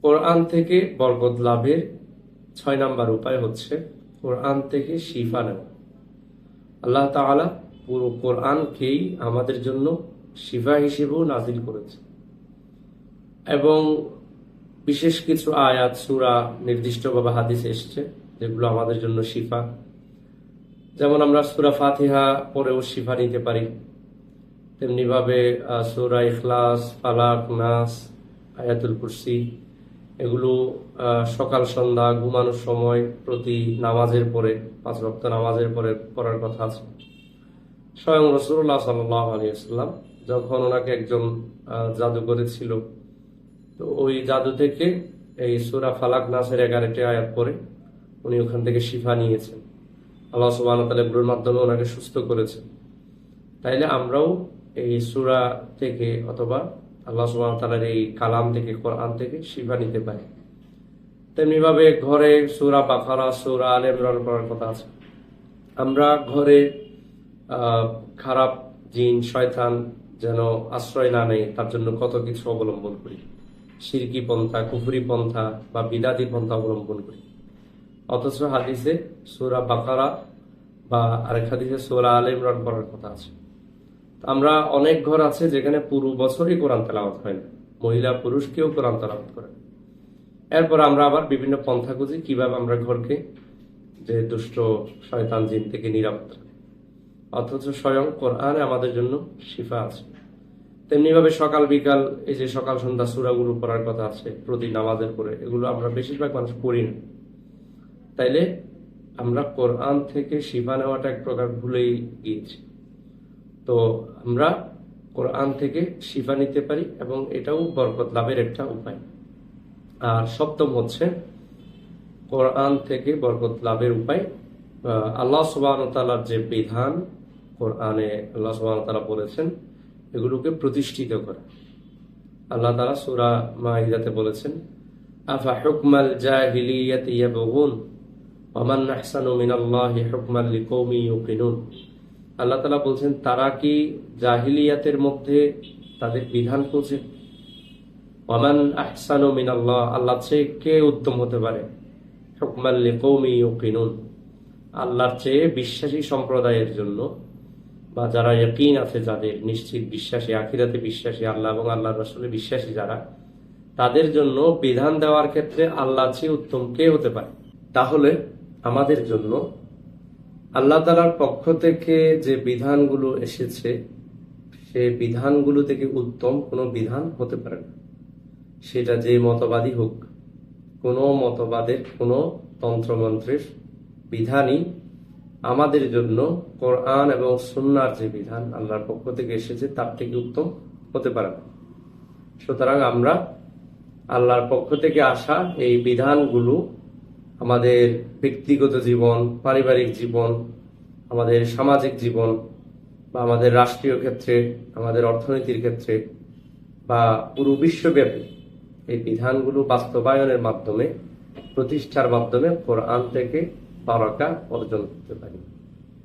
কোরআন থেকে বরকত লাভের 6 নম্বর উপায় হচ্ছে কোরআন থেকে শিফা নেওয়া। আল্লাহ তাআলা পুরো কোরআনকেই আমাদের জন্য শিফা হিসেবেও নাজিল করেছে এবং বিশেষ কিছু আয়াত সূরা নির্দিষ্টভাবে হাদিসে এসেছে যেগুলো আমাদের জন্য শিফা। যেমন আমরা সূরা ফাতিহা পড়েও শিফা নিতে পারি, তেমনি ভাবে সূরা ইখলাস, ফালাক, নাস, আয়াতুল কুরসি এগুলো সকাল সন্ধ্যা ঘুমানোর সময় প্রতি নামাজের পরে 5 ওয়াক্ত নামাজের পরে পড়ার কথা আছে। স্বয়ং রাসূলুল্লাহ সাল্লাল্লাহু আলাইহি ওয়াসাল্লাম যখন ওনাকে একজন জাদু করেছিল, তো ওই জাদু থেকে এই সূরা ফালাক নাসের 11টি আয়াত পড়ে উনি ওখান থেকে শিফা নিয়েছেন। আল্লাহ সুবহানাহু ওয়া তাআলা এগুলোর মাধ্যমে ওনাকে সুস্থ করেছেন। তাইলে আমরাও এই সূরা থেকে অথবা আল্লাহ সুবহানাহু ওয়া তাআলার এই কালাম থেকে, কোরআন থেকে শিফা নিতে পারি। তেমনি ভাবে ঘরে সূরা বাকারা, সূরা আলে ইমরান পড়ার কথা আছে। আমরা ঘরে খারাপ জিন, শয়তান যেন আশ্রয় না নেয় তার জন্য কত কিছু অবলম্বন করি, শিরকি পন্থা, কুফরি পন্থা বা বিদাতি পন্থা অবলম্বন করি। অথচ হাদিসে সূরা বাকারা বা আরেক হাদিসে সূরা আলে ইমরান পড়ার কথা আছে। আমরা অনেক ঘর আছে যেখানে পুরো বছরই কোরআন তেলাওয়াত হয় না, মহিলা পুরুষ কেউ কোরআন তেলাওয়াত করে। এরপর আমরা আবার বিভিন্ন পন্থা খুঁজি কিভাবে আমরা ঘরকে যে দুষ্ট শয়তান জিন থেকে নিরাপদ রাখি, অথচ স্বয়ং কোরআনে আমাদের জন্য শিফা আছে। তেমনি ভাবে সকাল বিকাল এই যে সকাল সন্ধ্যা সূরাগুলো পড়ার কথা আছে প্রতি নামাজের পরে, এগুলো আমরা বেশিরভাগ মানুষ পড়ি না। তাইলে আমরা কোরআন থেকে শিফা নেওয়াটা এক প্রকার ভুলেই গিয়েছি। তো আমরা কোরআন থেকে শিফা নিতে পারি এবং এটাও বরকত লাভের একটা উপায়। আর সপ্তম হচ্ছে কোরআন থেকে বরকত লাভের উপায় আল্লাহ সুবহানাহু ওয়া তাআলার যে বিধান কোরআনে আল্লাহ সুবহানাহু ওয়া তাআলা বলেছেন এগুলোকে প্রতিষ্ঠিত করা। আল্লাহ তাআলা সূরা মাইদাতে বলেছেন, আফা হুকমাল জাহিলিয়াতি ইয়াবগুন ওয়া মান আহসানু মিনাল্লাহি হুকমান লিকওমি ইউকিনুন। আল্লাহ তাআলা বলছেন, তারা কি জাহিলিয়াতের মধ্যে তাদের বিধান খুঁজে? ওয়া মান আহসানু মিনাল্লাহ, আল্লাহর চেয়ে কে উত্তম হতে পারে? হুকমান লিকওমি ইউকিনুন, আল্লাহর চেয়ে বিশ্বাসী সম্প্রদায়ের জন্য বা যারা ইয়াকিন আছে, যাদের নিশ্চিত বিশ্বাসী, আখিরাতে বিশ্বাসী, আল্লাহ এবং আল্লাহর রাসূলে বিশ্বাসী যারা, তাদের জন্য বিধান দেওয়ার ক্ষেত্রে আল্লাহর চেয়ে উত্তম কে হতে পারে? তাহলে আমাদের জন্য আল্লাহ তাআলার পক্ষ থেকে যে বিধানগুলো এসেছে সে বিধানগুলো থেকে উত্তম কোনো বিধান হতে পারে না। সেটা যে মতবাদী হোক, কোনো মতবাদের কোনো তন্ত্রমন্ত্রের বিধানই আমাদের জন্য কোরআন এবং সুন্নাহর যে বিধান আল্লাহর পক্ষ থেকে এসেছে তার থেকে উত্তম হতে পারে না। সুতরাং আমরা আল্লাহর পক্ষ থেকে আসা এই বিধানগুলো আমাদের ব্যক্তিগত জীবন, পারিবারিক জীবন, আমাদের সামাজিক জীবন বা আমাদের রাষ্ট্রীয় ক্ষেত্রে, আমাদের অর্থনীতির ক্ষেত্রে বা পুরো বিশ্বব্যাপী এই বিধানগুলো বাস্তবায়নের মাধ্যমে, প্রতিষ্ঠার মাধ্যমে কোরআন থেকে বারাকা অর্জন করতে পারি।